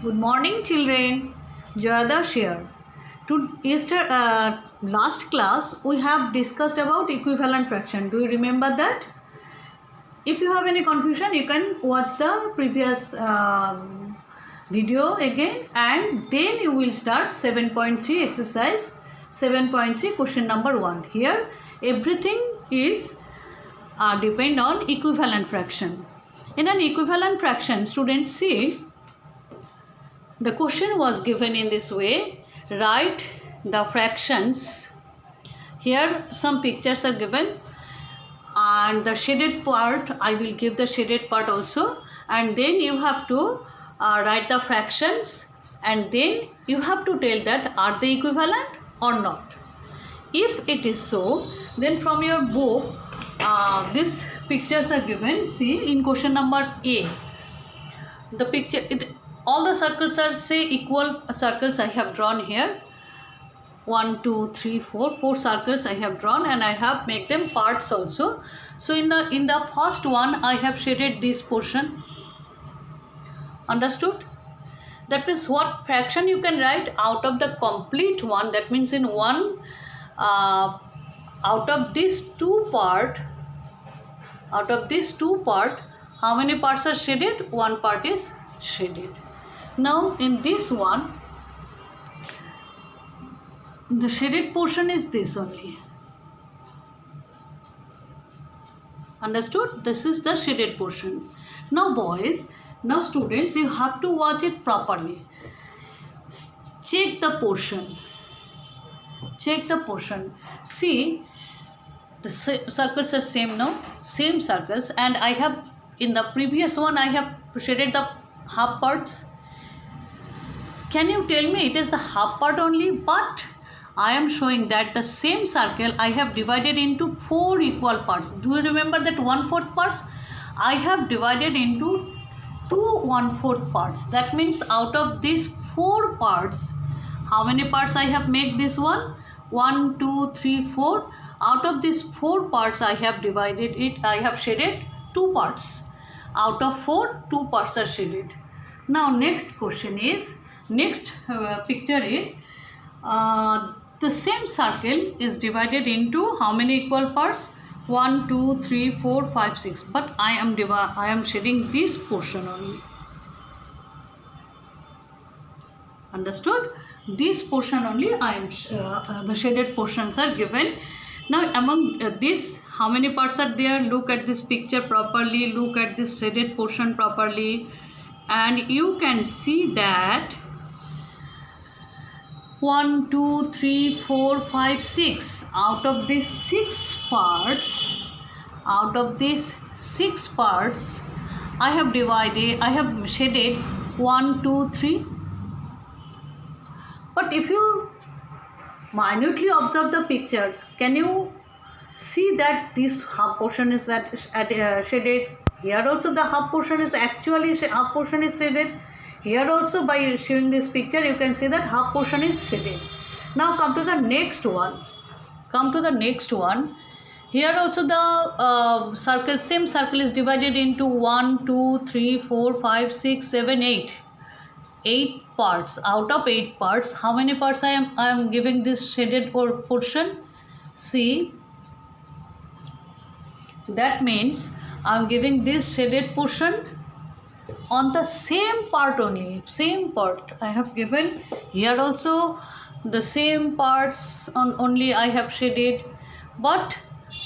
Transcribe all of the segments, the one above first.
Good morning, children. Jayadash here. Last class we have discussed about equivalent fraction. Do you remember that? If you have any confusion, you can watch the previous video again, and then you will start 7.3 exercise 7.3 question number 1. Here everything is depend on equivalent fraction. In an equivalent fraction, students see the question was given in this way: write the fractions. Here some pictures are given, and the shaded part, I will give the shaded part also, and then you have to write the fractions, and then you have to tell that are they equivalent or not. If it is so, then from your book these pictures are given. See, in question number A, the picture, all the circles are say equal circles I have drawn here. 1 2 3 4 circles I have drawn, and I have make them parts also. So in the first one I have shaded this portion. Understood? That means what fraction you can write out of the complete one. That means in one out of these two part, how many parts are shaded? One part is shaded. Now in this one, the shaded portion is this only. Understood? This is the shaded portion. Now boys, now students, you have to watch it properly. Check the portion. Check the portion. See, the circles are same now, same circles, and I have in the previous one I have shaded the half parts. Can you tell me it is the half part only? But I am showing that the same circle I have divided into 4 equal parts. Do you remember that 1/4 parts? I have divided into 2 1/4 parts. That means out of these 4 parts, how many parts I have made this one? 1 2 3 4. Out of these 4 parts I have divided it, I have shaded 2 parts. Out of 4, 2 parts are shaded. Now next question is, next picture is the same circle is divided into how many equal parts? 1 2 3 4 5 6. But I am shading this portion only. Understood? This portion only I am the shaded portions are given. Now among this, how many parts are there? Look at this picture properly, look at this shaded portion properly, and you can see that 1 2 3 4 5 6 out of these 6 parts, I have shaded 1 2 3. But if you minutely observe the pictures, can you see that this half portion is shaded? Here also the half portion is actually shaded. Here also, by showing this picture, you can see that half portion is shaded. Now come to the next one. Here also the same circle is divided into 1 2 3 4 5 6 7 8. 8 parts. Out of 8 parts, how many parts I am giving this shaded portion? See, that means I am giving this shaded portion on the same part only. Same part I have given. Here also the same parts only I have shaded. But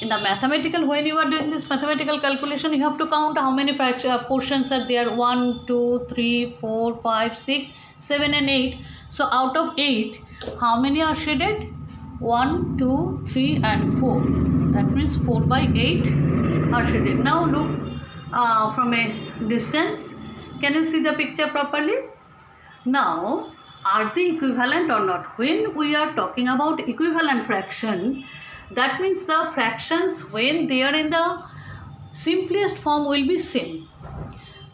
in the mathematical, when you are doing this mathematical calculation, you have to count how many portions are there. 1 2 3 4 5 6 7 and 8. So out of 8, how many are shaded? 1 2 3 and 4. That means 4 by 8 are shaded. Now look from a distance. Can you see the picture properly? Now, are they equivalent or not? When we are talking about equivalent fraction, that means the fractions, when they are in the simplest form, will be same.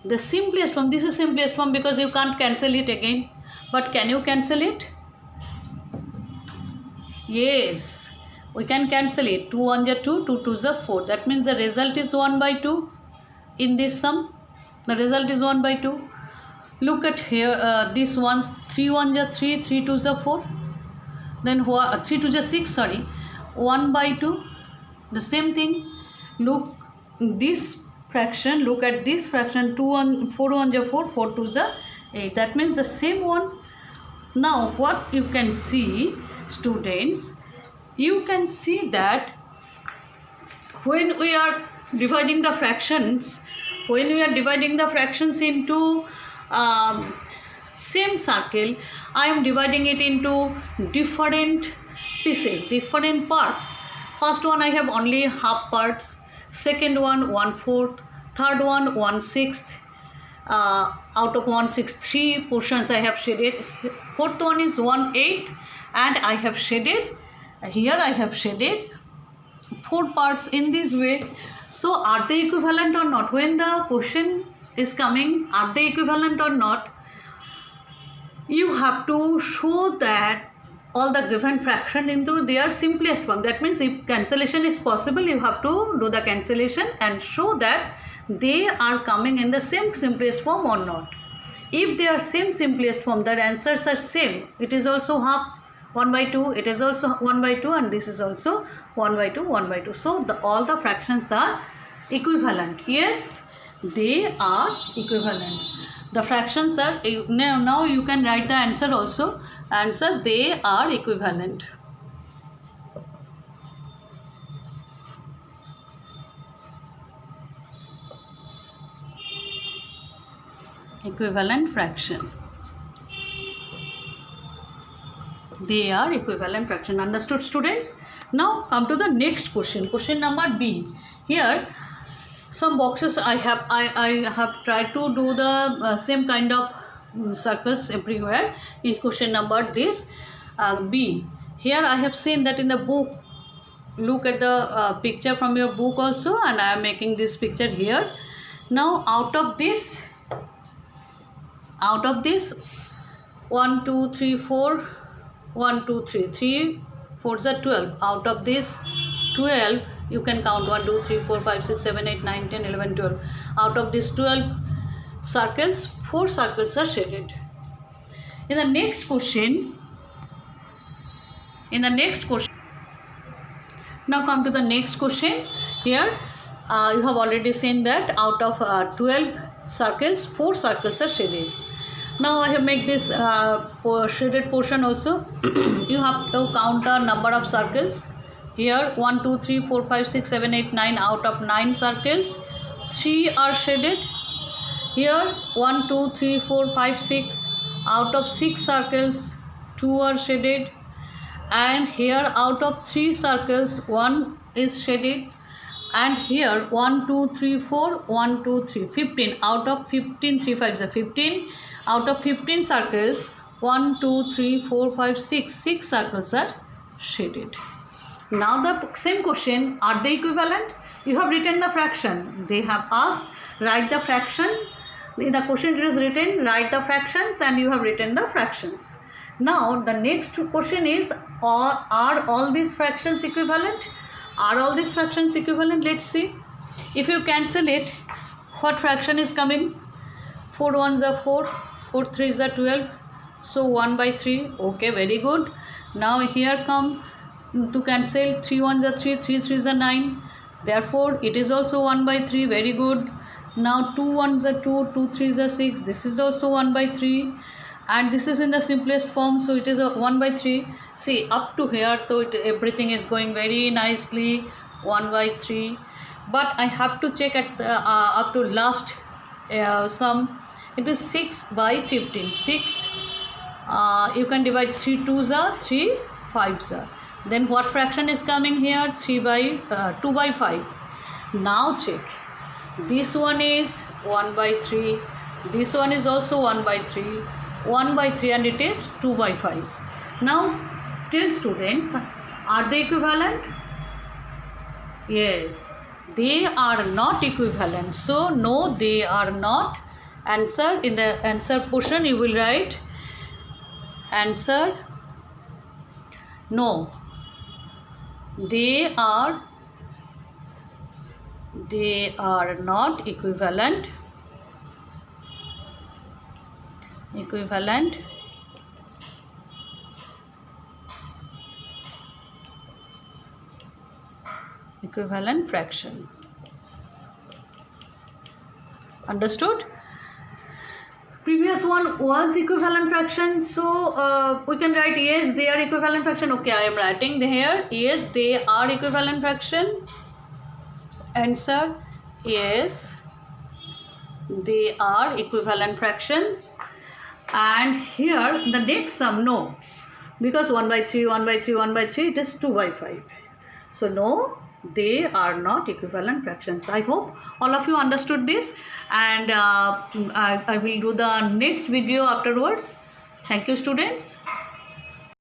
The simplest form, this is simplest form because you can't cancel it again. But can you cancel it? Yes, we can cancel it. 2 1 is 2, 2 2 is 4. That means the result is 1 by 2 in this sum. The result is 1 by 2. Look at here, this one, 3 1 is 3, 3 2 is 4. Then 3 2 is 6, sorry, 1 by 2. The same thing. Look this fraction, look at this fraction, 2 1 4 1 is 4, 4 2 is 8. That means the same one. Now what you can see, students, you can see that when we are dividing the fractions, into same circle, I am dividing it into different pieces, different parts. First one I have only half parts, second one 1/4, third one 1/6. Out of 1/6, 3 portions I have shaded. Fourth one is 1/8, and I have shaded, here I have shaded 4 parts in this way. So are they equivalent or not? When the question is coming, are they equivalent or not, you have to show that all the given fraction into their simplest form. That means if cancellation is possible, you have to do the cancellation and show that they are coming in the same simplest form or not. If they are same simplest form, their answers are same. It is also half 1 by 2, it is also 1 by 2, and this is also 1 by 2, 1 by 2. So all the fractions are equivalent. Yes, they are equivalent. The fractions are, now you can write the answer also. Answer, they are equivalent. Equivalent fraction. They are equivalent fraction. Understood, students? Now come to the next question. Question number B. Here some boxes I have tried to do the same kind of circles everywhere in question number this B. Here I have seen that in the book. Look at the picture from your book also, and I am making this picture here. Now out of this 1 2 3 4 1 2 3 3 4 is 12. Out of this 12, you can count 1 2 3 4 5 6 7 8 9 10 11 12. Out of these 12 circles, 4 circles are shaded. In the next question, now come to the next question. Here you have already seen that out of 12 circles, 4 circles are shaded. Now I have made this shaded portion also. You have to count the number of circles. Here 1 2 3 4 5 6 7 8 9. Out of 9 circles, 3 are shaded. Here 1 2 3 4 5 6. Out of 6 circles, 2 are shaded. And here out of 3 circles, 1 is shaded. And here 1 2 3 4 1 2 3 15. Out of 15, 3 5 is 15. Out of 15 circles, 1 2 3 4 5 6 circles are shaded. Now the same question, are they equivalent? You have written the fraction. They have asked, write the fraction. In the question it is written, write the fractions, and you have written the fractions. Now the next question is, are all these fractions equivalent? Are all these fractions equivalent? Let's see. If you cancel it, what fraction is coming? 4 1s are 4, 4 3s are 12. So 1 by 3. Okay, very good. Now here come to cancel, 3 1s are 3, 3 3s are 9. Therefore it is also 1 by 3. Very good. Now 2 1s are 2, 2 3s are 6. This is also 1 by 3. And this is in the simplest form, so it is a 1 by 3. See, up to here, so everything is going very nicely, 1 by 3. But I have to check at up to last sum. It is 6 by 15. 6, you can divide 3 2s are, 3 5s are. Then what fraction is coming here? 2 by 5. Now check. This one is 1 by 3. This one is also 1 by 3. 1 by 3, and it is 2 by 5. Now tell students, are they equivalent? Yes, they are not equivalent. So no, they are not. Answer, in the answer portion you will write answer, no, they are not equivalent. equivalent fraction. Understood? Previous one was equivalent fraction, so we can write yes, they are equivalent fraction. Okay, I am writing here yes, they are equivalent fraction. Answer yes, they are equivalent fractions. And here the next sum, no, because 1 by 3, 1 by 3, 1 by 3, it is 2 by 5. So no, they are not equivalent fractions. I hope all of you understood this, and I will do the next video afterwards. Thank you, students.